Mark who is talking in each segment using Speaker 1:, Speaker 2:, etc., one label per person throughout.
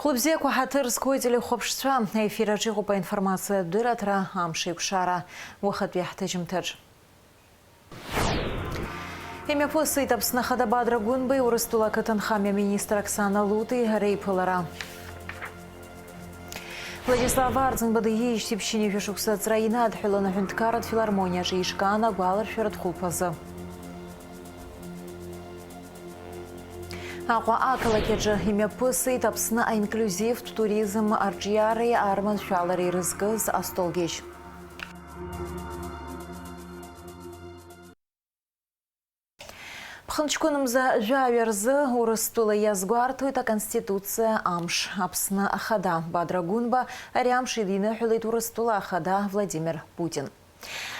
Speaker 1: Хлопзек хатырской телехопшца эфира по информации дыратра амшик шара выход яхтежим тедж. Имя после тапсна хадабадра гунбы урастула катанхамя министра Оксана Луты рейпылара. Владислав Арзен бадыеич сепщине вешукса цраина адхилана хюнткарат филармония жишкана гуалар ферат хулпаза. Аква акалакеджа имя пысы тапсна инклюзив туризм арджиары арман шалари рызгыз астолгеш. Пханчкунымза жаверзы урыстула язгуарту это конституция амш апсна ахада бадрагунба арямш единый хулит урыстула ахада Владимир Путин.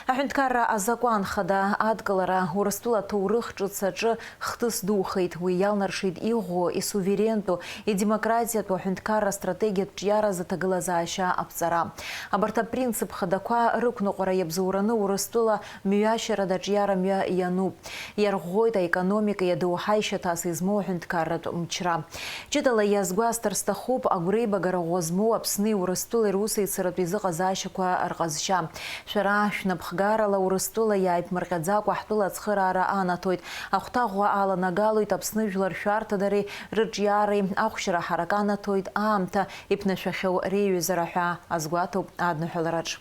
Speaker 1: Ахюнткара азакуан хада адгалара урастула таурых чуцаджы хтыс духайт уял наршид иго и суверенту и демократия то ахюнткара стратегия чьяра затагалазаща апцара. Абарта принцип хадаква рыкну қораебзураны урастула мюящера да чьяра мюя яну. Яргойта экономика ядуахайша тас измо ахюнткара мчра. Читала язгуастер стахуп агурейба гарагозму апсны урастулы русы и царапизыка защаква аргазща. Шара Шнабхгарала урыстула яйп маркадзак вахтула цхырара анатоид. Ахтагуа ала нагалуит апсны жлар шартадари рыджяры ахшира хараканатоид амта ипнашахау рею зараха азгуату аднухаларадж.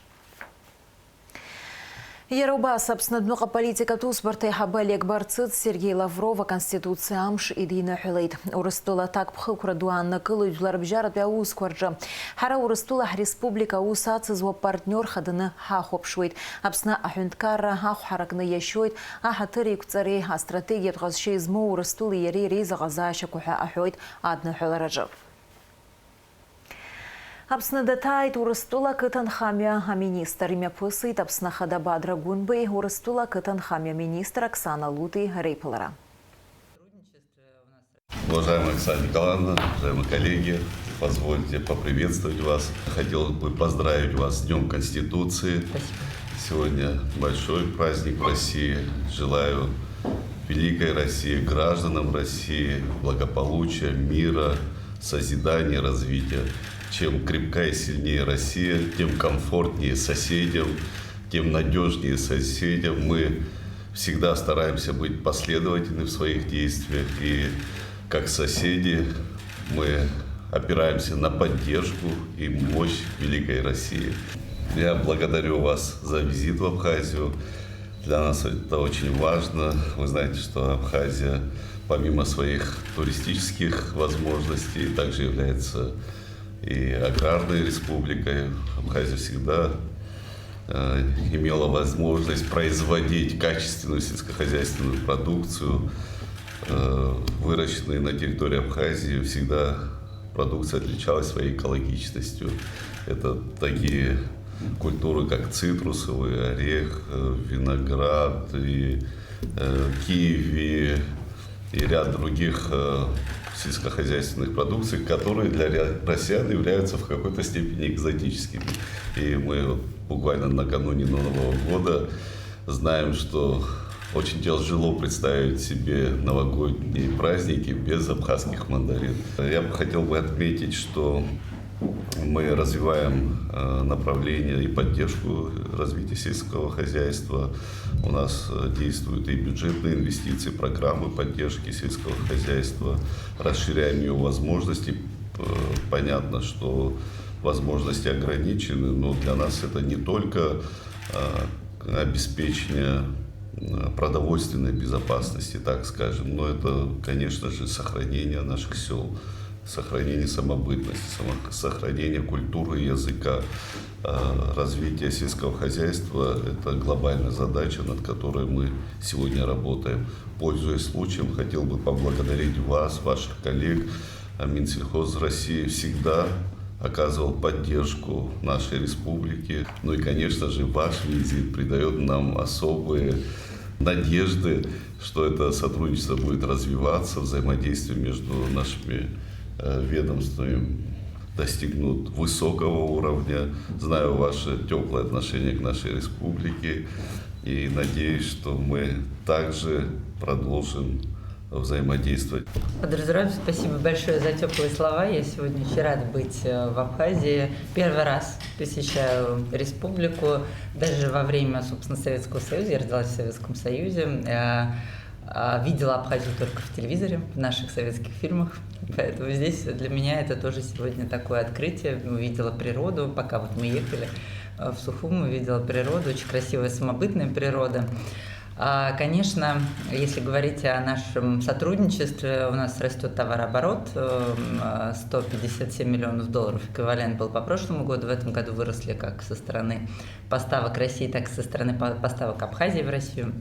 Speaker 1: Ярубас обснаднуха политика тусбарты хабалек барцит Сергей Лаврова конституция амш идина хулейт. Урыстула так пхукра дуанна кылуй жларбжарат я ускорджа. Хара урыстула республика усацизва партнер хадана хахопшует. Обсна ахюнткара хах харакна яшует. Ахатыри куцари а стратегия тгазши измо урыстула яри рейза газаша куха ахует адна хулараджа. Апсна датайт урыстула кытанхамя министр имя пысы тапсна хадабадра гунбы урыстула кытанхамя министр Оксана Луты рейпылара.
Speaker 2: Уважаемая Оксана Николаевна, уважаемые коллеги, позвольте поприветствовать вас. Хотел бы поздравить вас с Днем Конституции.
Speaker 3: Спасибо.
Speaker 2: Сегодня большой праздник в России. Желаю великой России, гражданам России благополучия, мира, созидания, развития. Чем крепкая и сильнее Россия, тем комфортнее соседям, тем надежнее соседям. Мы всегда стараемся быть последовательны в своих действиях. И как соседи мы опираемся на поддержку и мощь великой России. Я благодарю вас за визит в Абхазию. Для нас это очень важно. Вы знаете, что Абхазия, помимо своих туристических возможностей, также является и аграрной республикой. Абхазия всегда имела возможность производить качественную сельскохозяйственную продукцию, выращенную на территории Абхазии. Всегда продукция отличалась своей экологичностью. Это такие культуры, как цитрусовый орех, виноград, и киви и ряд других сельскохозяйственных продукций, которые для россиян являются в какой-то степени экзотическими. И мы буквально накануне Нового года знаем, что очень тяжело представить себе новогодние праздники без абхазских мандарин. Я бы хотел отметить, что мы развиваем направление и поддержку развития сельского хозяйства. У нас действуют и бюджетные инвестиции, программы поддержки сельского хозяйства. Расширяем ее возможности. Понятно, что возможности ограничены, но для нас это не только обеспечение продовольственной безопасности, так скажем, но это, конечно же, сохранение наших сел, сохранение самобытности, сохранение культуры и языка. Развитие сельского хозяйства – это глобальная задача, над которой мы сегодня работаем. Пользуясь случаем, хотел бы поблагодарить вас, ваших коллег. Минсельхоз России всегда оказывал поддержку нашей республике. Ну и, конечно же, ваш визит придает нам особые надежды, что это сотрудничество будет развиваться, взаимодействие между нашими ведомствами достигнут высокого уровня. Знаю ваше теплое отношение к нашей республике и надеюсь, что мы также продолжим взаимодействовать.
Speaker 3: Подразумеваю, спасибо большое за теплые слова. Я сегодня очень рада быть в Абхазии. Первый раз посещаю республику. Даже во время, собственно, Советского Союза. Я родилась в Советском Союзе. Видела Абхазию только в телевизоре, в наших советских фильмах. Поэтому здесь для меня это тоже сегодня такое открытие. Увидела природу, пока вот мы ехали в Сухум, увидела природу, очень красивая самобытная природа. Конечно, если говорить о нашем сотрудничестве, у нас растет товарооборот, 157 миллионов долларов эквивалент был по прошлому году, в этом году выросли как со стороны поставок России, так и со стороны поставок Абхазии в Россию.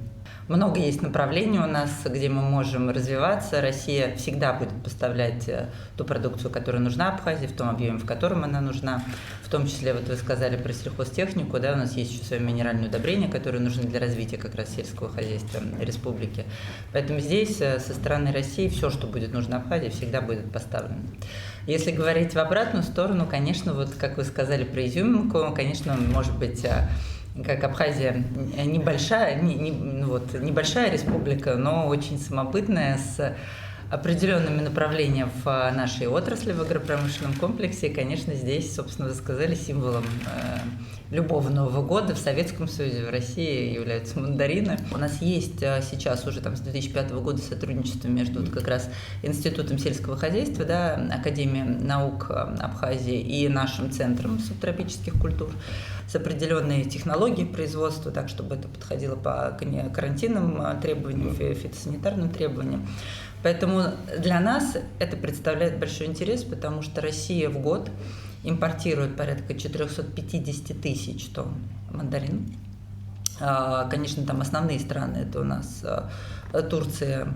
Speaker 3: Много есть направлений у нас, где мы можем развиваться. Россия всегда будет поставлять ту продукцию, которая нужна Абхазии, в том объеме, в котором она нужна. В том числе, вот вы сказали про сельхозтехнику, да, у нас есть еще свои минеральные удобрения, которые нужны для развития как раз сельского хозяйства республики. Поэтому здесь со стороны России все, что будет нужно Абхазии, всегда будет поставлено. Если говорить в обратную сторону, конечно, вот как вы сказали про изюминку, конечно, может быть, как Абхазия небольшая, небольшая республика, но очень самобытная, с определенными направлениями в нашей отрасли, в агропромышленном комплексе. И, конечно, здесь, собственно, вы сказали, символом любого Нового года в Советском Союзе, в России являются мандарины. У нас есть сейчас уже там, с 2005 года сотрудничество между вот как раз Институтом сельского хозяйства, да, Академией наук Абхазии и нашим Центром субтропических культур с определенной технологией производства, так, чтобы это подходило по карантинным требованиям, фитосанитарным требованиям. Поэтому для нас это представляет большой интерес, потому что Россия в год импортирует порядка 450 тысяч тонн мандарин. Конечно, там основные страны – это у нас Турция,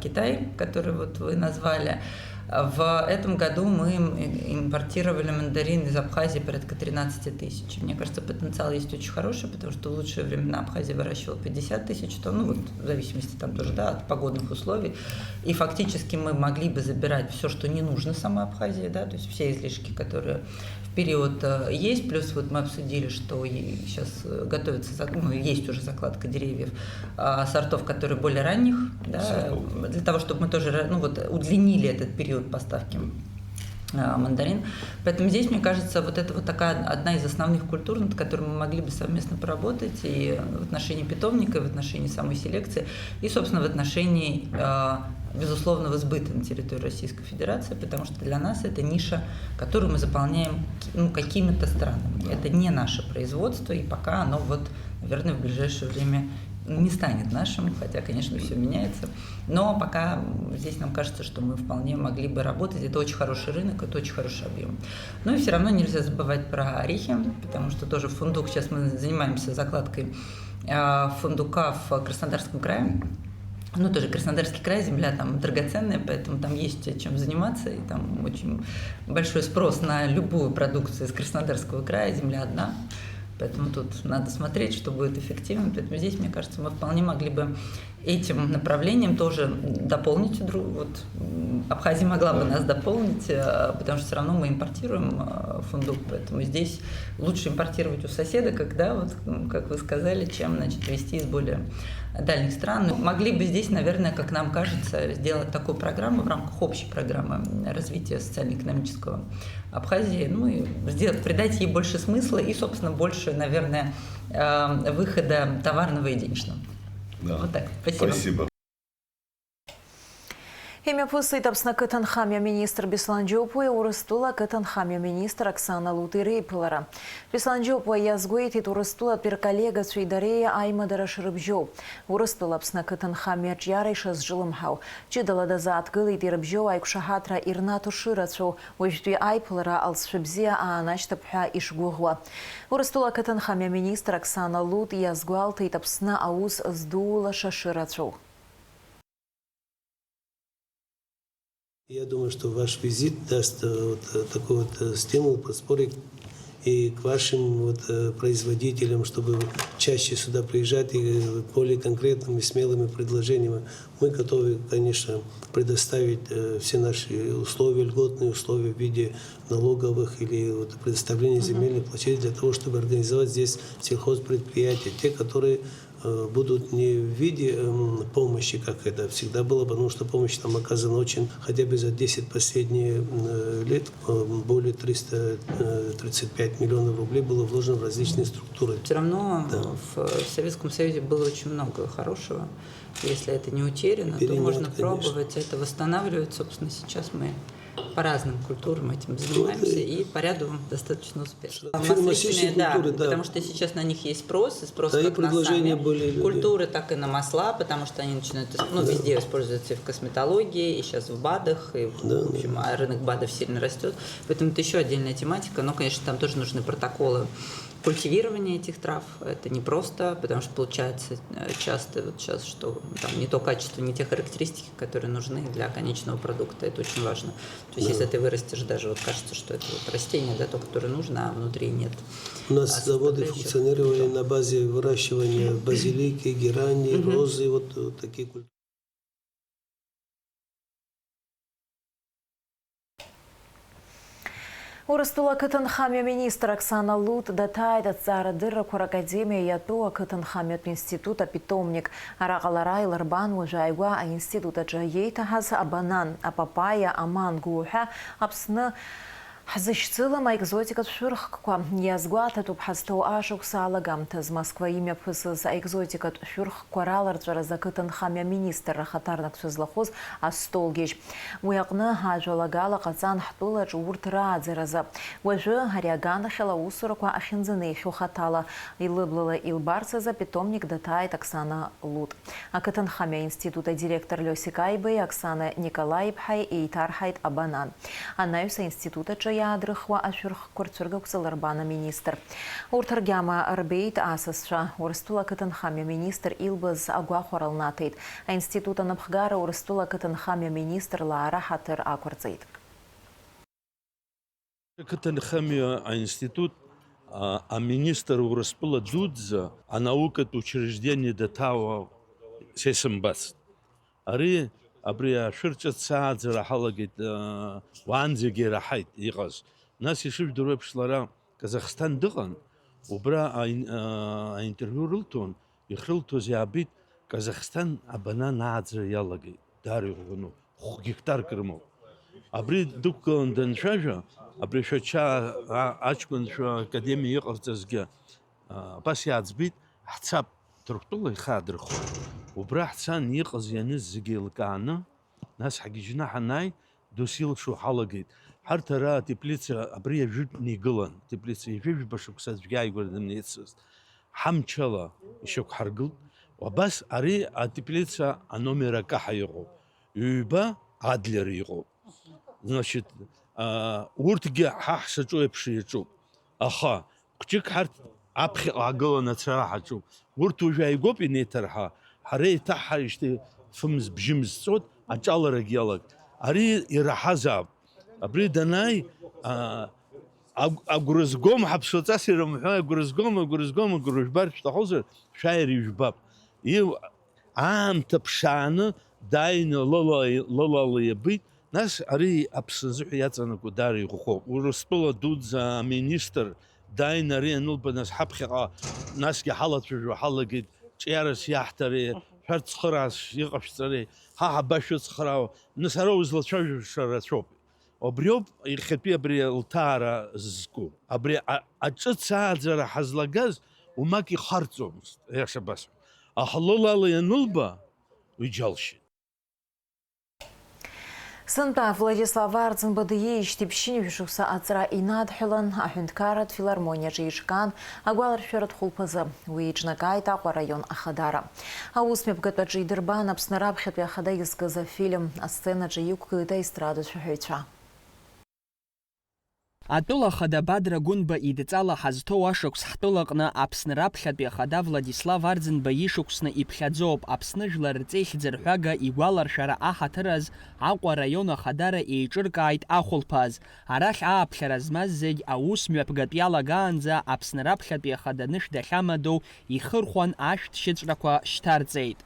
Speaker 3: Китай, который вот вы назвали. В этом году мы импортировали мандарин из Абхазии порядка 13 тысяч. Мне кажется, потенциал есть очень хороший, потому что в лучшие времена Абхазия выращивала 50 тысяч тонн, ну вот в зависимости там тоже, да, от погодных условий. И фактически мы могли бы забирать все, что не нужно самой Абхазии, да, то есть все излишки, которые в период есть. Плюс вот мы обсудили, что сейчас готовится, ну, есть уже закладка деревьев сортов, которые более ранних, да, для того, чтобы мы тоже, ну, вот, удлинили этот период поставки мандарин. Поэтому здесь, мне кажется, вот это вот такая одна из основных культур, над которой мы могли бы совместно поработать и в отношении питомника, и в отношении самой селекции, и, собственно, в отношении безусловного сбыта на территории Российской Федерации, потому что для нас это ниша, которую мы заполняем, ну, какими-то странами. Это не наше производство, и пока оно вот, наверное, в ближайшее время не станет нашим, хотя, конечно, все меняется. Но пока здесь нам кажется, что мы вполне могли бы работать. Это очень хороший рынок, это очень хороший объем. Но и все равно нельзя забывать про орехи, потому что тоже фундук, сейчас мы занимаемся закладкой фундука в Краснодарском крае. Ну, тоже Краснодарский край, земля там драгоценная, поэтому там есть чем заниматься, и там очень большой спрос на любую продукцию из Краснодарского края, земля одна. Поэтому тут надо смотреть, что будет эффективно. Поэтому здесь, мне кажется, мы вполне могли бы этим направлением тоже дополнить. Вот Абхазия могла бы нас дополнить, потому что все равно мы импортируем фундук. Поэтому здесь лучше импортировать у соседа, когда, вот, как вы сказали, чем, значит, везти из более дальних стран. Могли бы здесь, наверное, как нам кажется, сделать такую программу в рамках общей программы развития социально-экономического Абхазии, ну и придать ей больше смысла и, собственно, больше, наверное, выхода товарного и денежного.
Speaker 2: Да.
Speaker 3: Вот так. Спасибо.
Speaker 2: Спасибо.
Speaker 1: Имя посытапсна Кытанхамья министр Бесланджопуя урыстула Кытанхамья министр Оксана Лутырейпылара. Бесланджопуя язгуетит урыстула перколлега Цвейдарея Аймадара Шрыбжоу. Урыстулапсна Кытанхамья джярейша с жилымхау. Чидалада за откылый тирбжоу айкшахатра Ирнату Ширацу. Уждуй Айпылара алсшибзия аначтапха ишгугла. Урыстула Кытанхамья министр Оксана Лут язгуалтайтапсна ауз сдула Ширацу.
Speaker 4: Я думаю, что ваш визит даст такой стимул, подспорье и к вашим производителям, чтобы чаще сюда приезжать и более конкретными, смелыми предложениями. Мы готовы, конечно, предоставить все наши условия, льготные условия в виде налоговых или предоставления земельных площадей для того, чтобы организовать здесь сельхозпредприятия, те, которые будут не в виде помощи, как это всегда было, потому что помощь там оказана очень, хотя бы за 10 последних лет, более 335 миллионов рублей было вложено в различные структуры.
Speaker 3: Все равно в Советском Союзе было очень много хорошего. Если это не утеряно, то можно пробовать это восстанавливать. Собственно, сейчас мы по разным культурам этим занимаемся и по ряду достаточно успешно.
Speaker 4: Масличные культуры, да.
Speaker 3: Потому что сейчас на них есть спрос, и спрос
Speaker 4: да,
Speaker 3: как
Speaker 4: и
Speaker 3: на сами
Speaker 4: были
Speaker 3: культуры, так и на масла, потому что они начинают, везде используются и в косметологии, и сейчас в БАДах, и в общем, рынок БАДов сильно растет. Поэтому это еще отдельная тематика, но, конечно, там тоже нужны протоколы культивирование этих трав. Это не просто, потому что получается часто вот сейчас, что там не то качество, не те характеристики, которые нужны для конечного продукта. Это очень важно. То есть если ты вырастешь даже, вот кажется, что это вот растение, да, то, которое нужно, а внутри нет.
Speaker 4: У нас заводы функционировали на базе выращивания базилики, герани, розы, вот такие культуры.
Speaker 1: Урыстула Кытынхамя министр Оксана Лут датайт от Зарадыра Куракадемия Ятуа Кытынхамя института питомник Арағалара Иларбан Уажайгуа института Джаейтахаз Абанан Апапая Аман Гуха Апсны Хазыщцылым экзотика тшурхква язгуата тупхастау ашук саалагам таз Москва имя пысыз экзотика тшурх кваралар за Кытынхамя министр рахатарнак сөзлахоз астолгеш. Уяқны хажалагала қацан хтула журтра дзераза. Уажы харяган хела усураква ахинзаны хюхатала. Илыблыла илбарцаза питомник датайт Оксана Лут. А Кытынхамя института директор Лёсикайбэй Оксана Николаевхай и Тархайт Абанан. Анаюса института ядрыхва ашурх курцургаксаларбана министр. Уртаргяма арбейт асасша урыстула Кытынхамя министр илбыз агуахоралнатейт, а института напхгара урыстула Кытынхамя министр Лаара Хатыр акурцейт.
Speaker 5: Кытынхамя институт, а министр урыстула Дудза, а наука учреждение датава сесамбас. Ари абри шырчат саадзара халагит ванзиги рахайт иғаз. Нас ишив дурепшлара Казахстан дыған, убра интервью рылтон, ихрылто зябит Казахстан абана наадзара ялаги, дари ғуну, гектар кырму. Абри дуккан даншажа, абри шача ачкун ша академия иғарцазга, бас ядзбит, хцап турктула ихадрху. وبراح ثاني يقظ ينزق الكعنا ناس حقيجنا حناي دوسيل شو حلقت حتى را تبليتسا أبريا جدني قلن تبليتسا يجيش بشوك سادجاي قردن نيتسس حمشلا يشوك حرقل وبس أري تبليتسا أنوميرا كحيغو يبا عدلر يغو значит ورتجي ححسجو يبشيجو أخا كتيك حرت أبخي عقلنا تراحة شو ورتو جاي قوبي نيترها حري تاعها يشتي فمز بجمز صوت أجال رجالك أري يرحزاب أبري دناي أجرزقوم حبسوت أسير محمد أجرزقوم بارش تحوزر شاير يجباب يو عام تبشانه داين لا يبيت ناس أري أبسنزح ياتنا كداري خو ورسبلا دودزا مينيستر داين أري نلبا ناس حبخي ناس كحالت في حلقة يارس يحتري فرد خراس يقفشتري ها باشوت خراو نسروز لتشوج شراتشوب وبريوب يخبي بري التارا زكو ابري اجت ساعه زرا حزلغاز وماكي خرطوم يا شباس احلل لي نلبا ويجالش
Speaker 1: Сынта Владислав Арцин бадыеиш тепшин вишукса ацра инад хилан ахюндкарат филармония жишкан агуалар ферат хулпазы уична кайта район Ахадара. А усмеп гатва джидербан абснараб хет Ахада изгаза фильм а сцена джиюк кыта эстраду шухича.
Speaker 6: Атула Ахада Бадра Гунба идецала хазто ашокс хтулакна апснра пхятби Ахада Владислав Арцин баишуксна ипхядзоп апсны жларцех дзерхага игуалар шара ахатыраз Аква район Ахадара эйчыркайт ахулпаз арах аапхяразмаз зег аус мҩаԥгатәиала гаанӡа апснра пхьатәи ахаданыш дахьамадоу ихырхәан ашәҭ шьыҵәрақәа шьҭарҵеит.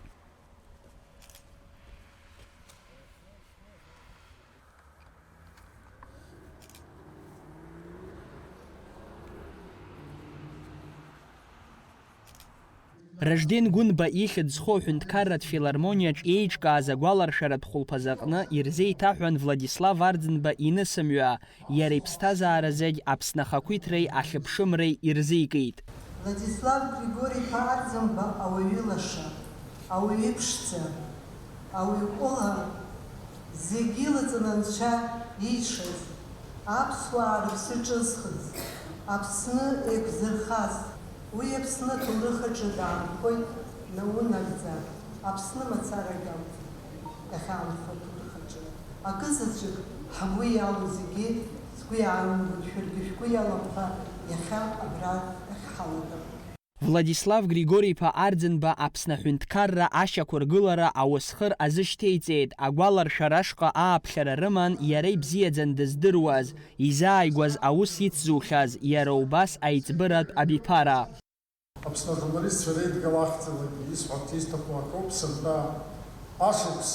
Speaker 6: Ражден Гунба ихьыӡ зхоу аҳәынҭқарратә филармониаҿ еиҿкааз агәаларшәаратә хәылԥазаҟны ирзеиҭаҳәан Владислав Арӡынба инысымҩа иара иԥсҭазаара зегь Аԥсны ахақәиҭреи ахьыԥшымреи ирзикит.
Speaker 7: Владислав Григорий-иԥа Арӡынба ауаҩы лаша, ауаҩы ԥшӡа, ауаҩ ҟәыӷа, зегьы илаҵаны Анцәа иишаз, аԥсуаа рыԥсы ҿызхыз, Аԥсны еиқәзырхаз, уи Аԥсны аҭоурых аҿы даанхоит наунагӡа, Аԥсны мацарагьы акәӡам, иахьаанхо аҭоурых аҿы. Акызаҵәык ҳгәы иалоу зегьы сгәы иаанагоит, шәаргьы шәгәы иалам ҳәа иахьа абра ахьҳалагап.
Speaker 6: Владислав Григорий-иԥа Арӡынба Аԥсны аҳәынҭқарра ашьақәыргылара ауасхыр азышьҭеиҵеит, агәаларшәара ашҟа ааԥхьара рыман иара ибзиаӡан дыздыруаз, изааигәаз аус ицзухьаз, иара убас аиҵбыратә абиԥара.
Speaker 8: Аԥсны ажурналистцәа реидгыла ахьӡалагьы исҳәарц исҭаху акоуп, сынтәа ашықәс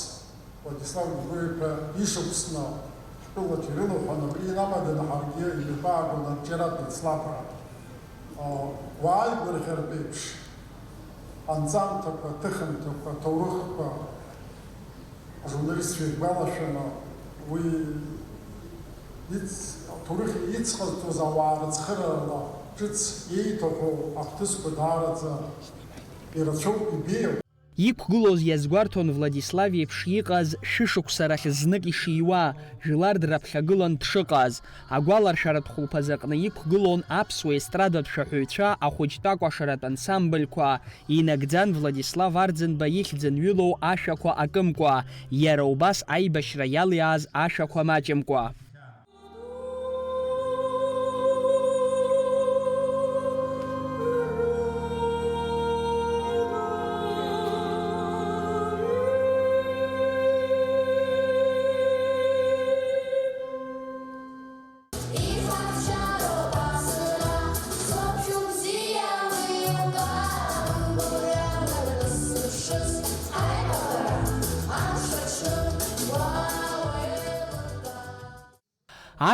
Speaker 8: Владислав Григорий-иԥа ишықәсны ҳтәылаҿ ирылахәан, абри инамаданы ҳаргьы ирбаагон арҿиаратә ицлабра. Уааигәырӷьартә еиԥш анҵамҭақәа, аҭыхымҭақәа, аҭоурыхқәа ажурналистцәа иргәалашәаны уи аҭоурых иҵҟазҵоз ауаа рыцхыраара ҿыц иеиҭаху ахҭысқәа даараӡа ирацәоуп, ибеиоуп.
Speaker 6: Иқәгылоз иазгәарҭон Владислав иеиԥш иҟаз шәышықәса рахь знык ишиуа, жәлар драԥхьагылан дшыҟаз. Агәаларшәаратә хәылԥазаҟны иқәгылон аԥсуа естрадатә шәаҳәаҩцәа, ахәыҷтәы акәашаратә ансамбльқәа. Инагӡан Владислав Арӡынба ихьӡ анҩылоу ашәақәа акымкәа, иара убас аибашьра иалиааз ашәақәа маҷымкәа.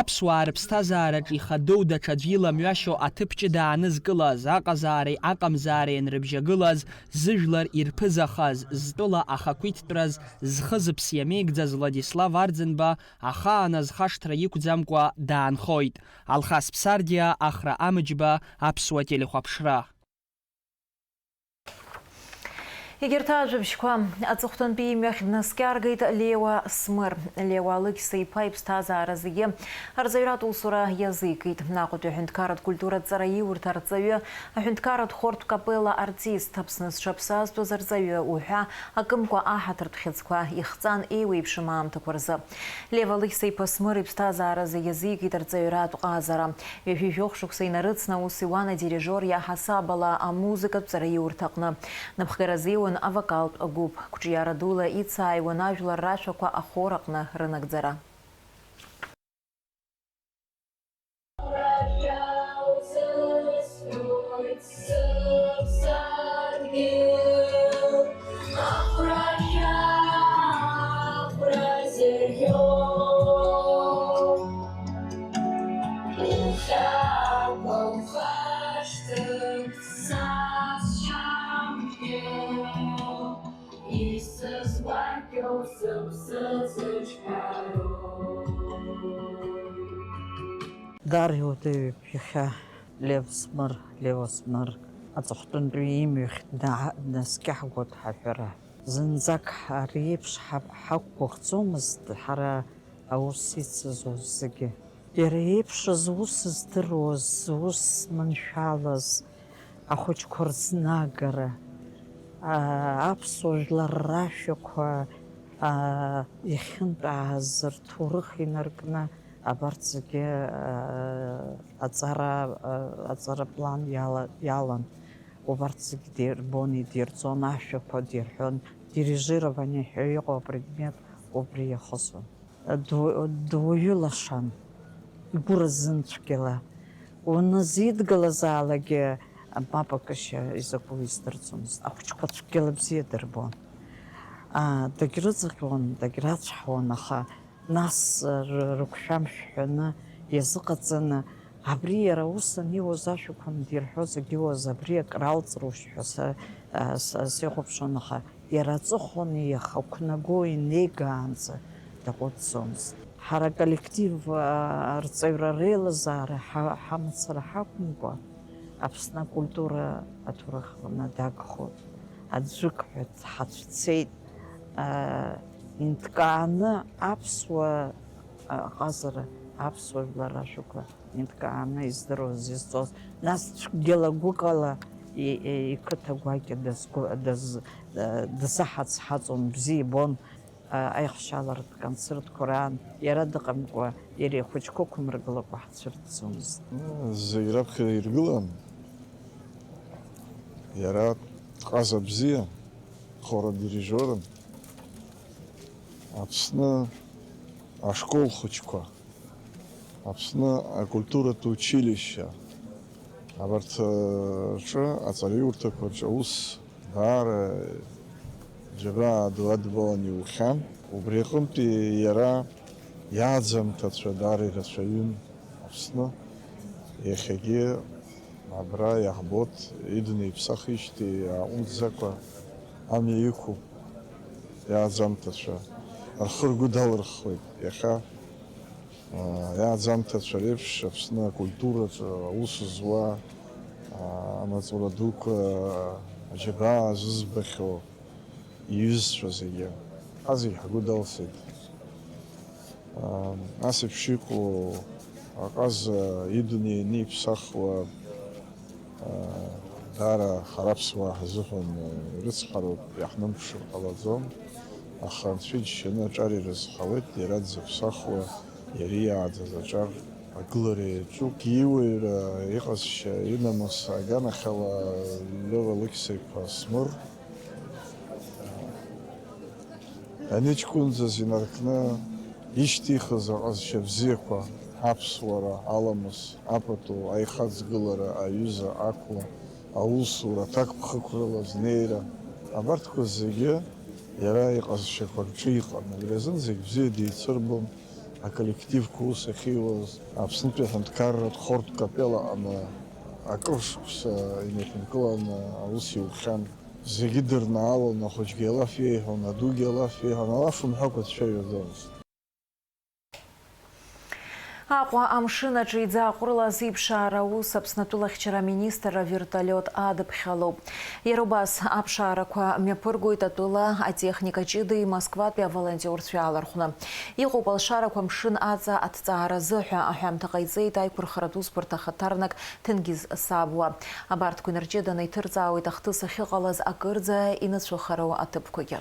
Speaker 6: Аԥсуаа рыԥсҭазаараҿ ихадоу даҽаӡә иламҩашьо аҭыԥ ҷыда аанызкылаз, аҟазаареи аҟамзаареи анрыбжьагылаз, зыжәлар ирԥызахаз, зтәыла ахақәиҭтәраз, зхы-зыԥс иамеигӡаз Владислав Арӡынба ахаан азхашҭра иқәӡамкәа даанхоит. Алхас Ԥсардиа, Ахра Амыџьба, Аԥсуа телехәаԥшра.
Speaker 1: Егерҭ ажәабжьқәа аҵыхәтәантәи имҩахь днаскьаргеит Леуа Смыр. Леуа Алықьса-иԥа иԥсҭазаара зегьы арҵаҩратә усура иазикит. Наҟәатәи аҳәынҭқарратә культуратә ҵараиурҭа арҵаҩы, аҳәынҭқарратә хортә капелла артист, Аԥсны зҽаԥсазтәыз арҵаҩы уҳәа акымкәа аҳаҭыртә хьыӡқәа ихҵан еиуеиԥшым аамҭақәа рзы. Леуа Алықьса-иԥа Смыр иԥсҭазаара зегьы иазикит арҵаҩратә ҟазара. Ҩажәи-жәохә шықәса инарыцны аус иуан адирижор иаҳасабала амузыкатә ҵараиурҭа аҟны. Напхгаразы иуан авокалтә агәыԥ. Қәҿиара дула ицааиуан ажәлар рашәақәа ахор аҟны рынагӡара.
Speaker 9: Дарио иахьа Леуа Смыр аҵыхәтәантәи имҩахь днаскьаҳгоит ҳаҳәара. Зынӡак ари еиԥш ҳақәгәыӷӡомызт ҳара аус ицызоз зегьы. Иара еиԥшыз ус здыруаз, ус маншәалаз, ахәыҷқәа рзнагара, аԥсуа жәлар рашәақәа иахьынтәааз рҭоурых инаркны абарҭ зегьы аҵараплан иалан. Убарҭ зегьы дирбон, идирҵон, ашәақәа дирҳәон, дирижирование ҳәа иҟоу апредмет убри иахысуан. Дуаҩы лашан, игәыразынцәгьала. Уназидгылазаалагьы мап акышьа изакәу издырӡомызт. Ахәыҷқәа цәгьала бзиа дырбон. Дагьрыҵаҟьон, дагьрацәҳауан, аха нас рыгәшәамшә ҳәаны иазыҟаҵаны абри иара ус аниуаз ашәақәа дирҳәоз агьиуаз абри акралҵрушь ҳәа сихопшонаха ирацхон ихакунаго инеганца дагоцсомс хара коллектив рцеврарелазар хамцара хакунго Аԥсны акультура аҭоурыхны дагхоит, аӡәык ҳәа ҳацәцеит, инҭкааны аԥсуа ҟазара, аԥсуа жәлар ашәақәа инҭкааны издыруаз, изҵоз, нас цәгьала гәыкала иқыҭа гәакьа дазыҳацҳаҵон, бзиа ибон аихшьаларатә концертқәа раан, иара дыҟамкәа, иара ихәыҷқәа ықәымргылакәа ҳцәырҵӡомызт.
Speaker 10: Зегь раԥхьа иргылан, иара дҟаза бзиа, хора дирижерын, Аԥсны ашкол хәыҷқәа, Аԥсны акультуратә училишьа, абарҭ рҿы аҵараиурҭақәа рҿы аус даара џьабаа ду адбалан иухьан, убри аҟынтәи иара иааӡамҭацәа даара ирацәаҩын Аԥсны, иахьагьы абра иаҳбот идны иԥсахижьҭеи ааҟәымҵӡакәа амҩа иқәуп иааӡамҭацәа, рхы ргәы далырххоит иахьа иааӡамҭацәа реиԥш Аԥсны акультураҿы аус зуа амаҵура дуқәа аџьабаа зызбахьоу иҩызцәа зегьы, азегь ҳгәы далсит. Нас еиԥш иҟоу аҟаза идны ианиԥсахуа даара ҳара аԥсуаа ҳзыҳәан ирыцҳароуп, иаҳнымԥшыр ҟалаӡом, аха анцәа иџьшьаны аҿар ирызҳауеит, иара дзыԥсахуа, иара иааӡаз аҿар агылара иаҿуп. Ииуаҩра иҟазшьа инамыс аганахьала Лиова Алықьса-иԥа Смыр аниҷкәынӡаз инаркны ишьҭихыз аҟазшьа бзиақәа, аԥсуара, аламыс, апату, аихаҵгылара, аҩыза, ақәла, аусура, аҭакԥхықә рыла знеира, абарҭқәа зегьы иара иҟазшьақәа рҿы иҟан. Убри азын зегь бзиа деицырбон, аколлективқәа ус ахьиуаз, Аԥснытәи аҳәынҭқарратә хортә капелаҟны акыр шықәса инеихынкыланы аус иухьан. Зегьы дырнаалон, ахәыҷгьы алаф иеиҳәон, адугьы алаф иеиҳәон, алаф мҳәакәа дцәажәаӡомызт.
Speaker 1: Аҟәа амшынаҿы иӡааҟәрылаз иԥшаара аус Аԥснытәыла ахьчара аминистр авертолиот адыԥхьалоуп. Иара убас аԥшаарақәа мҩаԥыргоит атәыла атехника ҷыдеи Москватәи аволонтерцәа иаалархәны. Иҟоуп алшарақәа амшын аҵа аҭҵааразы ҳәа аҳәамҭа ҟаиҵеит аиқәырхаратә усбарҭа ахаҭарнак Ҭенгиз Сабуа. Абарҭқәа инарҷыданы иҭырҵаауеит ахҭыс ахьыҟалаз акырӡа иныцәахароу аҭыԥқәагьы.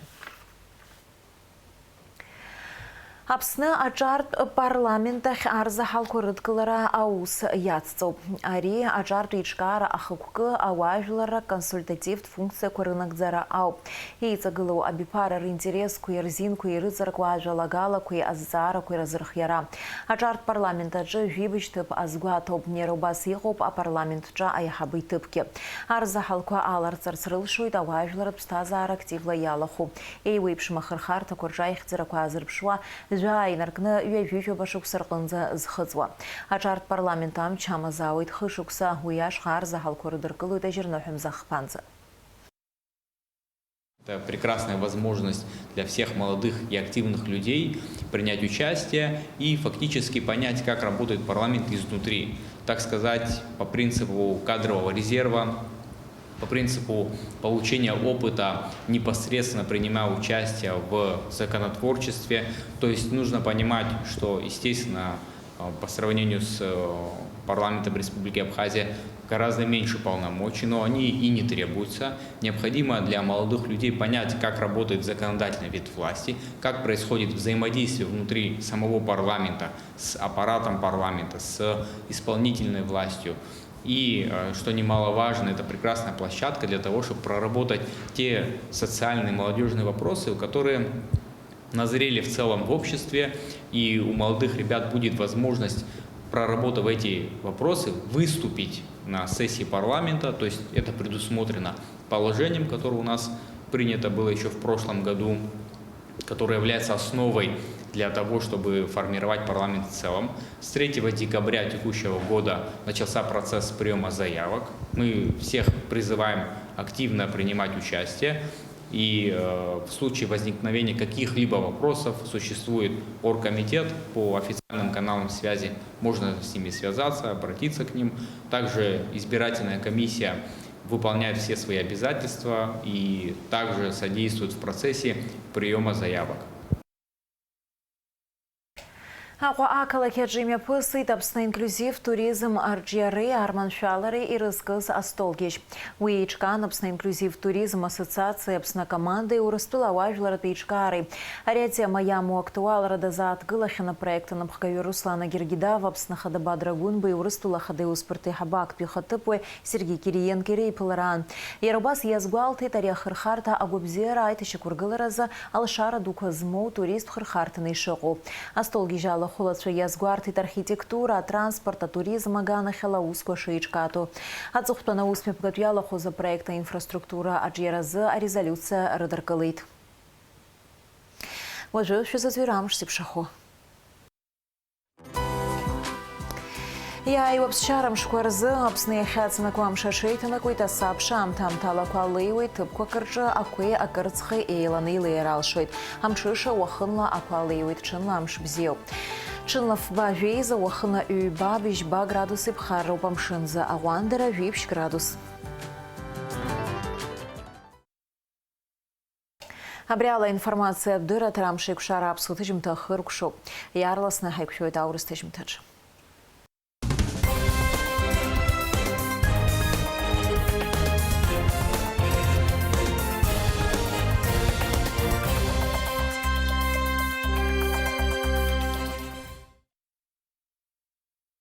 Speaker 1: Аԥсны аҿартә парламентахь арзаҳалқәа рыдкылара аус иацҵоуп. Ари аҿартә еиҿкаара ахықәкы ауаажәларра консультативтә функциақәа рынагӡара ауп. Еиҵагылоу абиԥара ринтересқәа, ирзинқәа ирыҵаркуа ажәалагалақәеи азҵаарақәеи разырхиара. Аҿартә парламент аҿы жәибажьҭыԥ азгәаҭоуп. Иара убас иҟоуп апарламентҿы аиҳабы иҭыԥгьы. Арзаҳалқәа аларҵарц рылшоит ауаажәларратә ԥсҭазаара активла иалахәу. Еиуеиԥшым ахырхарҭақәа рҿааихьӡарақәа аазырԥшуа жәаа инаркны ҩажәижәаба шықәса рҟынӡа зхыҵуа. Аҿартә парламент амч амазаауеит хышықәса, уи ашҟа арзаҳалқәа рыдыркылоит ажьырныҳәа Мзахԥанӡа.
Speaker 11: Это прекрасная возможность для всех молодых и активных людей принять участие и фактически понять, как работает парламент изнутри. Так сказать, по принципу кадрового резерва, по принципу получения опыта, непосредственно принимая участие в законотворчестве. То есть нужно понимать, что, естественно, по сравнению с парламентом Республики Абхазия гораздо меньше полномочий, но они и не требуются. Необходимо для молодых людей понять, как работает законодательный вид власти, как происходит взаимодействие внутри самого парламента с аппаратом парламента, с исполнительной властью. И, что немаловажно, это прекрасная площадка для того, чтобы проработать те социальные молодежные вопросы, которые назрели в целом в обществе, и у молодых ребят будет возможность, проработав эти вопросы, выступить на сессии парламента, то есть это предусмотрено положением, которое у нас принято было еще в прошлом году, которое является основой для того, чтобы формировать парламент в целом. С 3 декабря текущего года начался процесс приема заявок. Мы всех призываем активно принимать участие. И в случае возникновения каких-либо вопросов существует оргкомитет по официальным каналам связи. Можно с ними связаться, обратиться к ним. Также избирательная комиссия выполняет все свои обязательства и также содействует в процессе приема заявок.
Speaker 1: Акала кеджиме пысы тапсна инклюзив туризм арджиары арманшалары и рыскыз астолгич. Уичка напсна инклюзив туризм ассоциации апсна команды урыстула важлара пейчкары. Арятия маяму актуал радазат гылахина проекта напхкаю Руслана Гергидава апсна хада Бадра Гунба и урыстула хады успорты хабак пихотыпы Сергей Кириенко и Пыларан. Ярубас язгуалты тарях хырхарта агубзера айтыши кургылараза алшара дука змоу турист хырхартыны шоку. Астолгижала холодши язгуартит архитектура, транспорта, туризма гана хелауско шиичкату. Ацухтана усме подготовила хоза проекта инфраструктура аджеразы, а резолюция радаркалит. Вот же что за зверам шсипшахо. Я и обсчарам шкварзы, обсные хацна квам шашейтана куйта сапшам там талаквалыйвай тыпко кыржа акуе акырцхай эйланы лейралшойт. Амшиша уахынла аквалыйвайт чынла амшбзеу. Чынлов ба вейза уахына уйба бишба градусы бхарра упамшинза, а вандера випш градус. Обряла информация дыра трамшик шарабсу тыжим тахыр кшо. Ярласна хайкшойт аурыс тыжим тыж.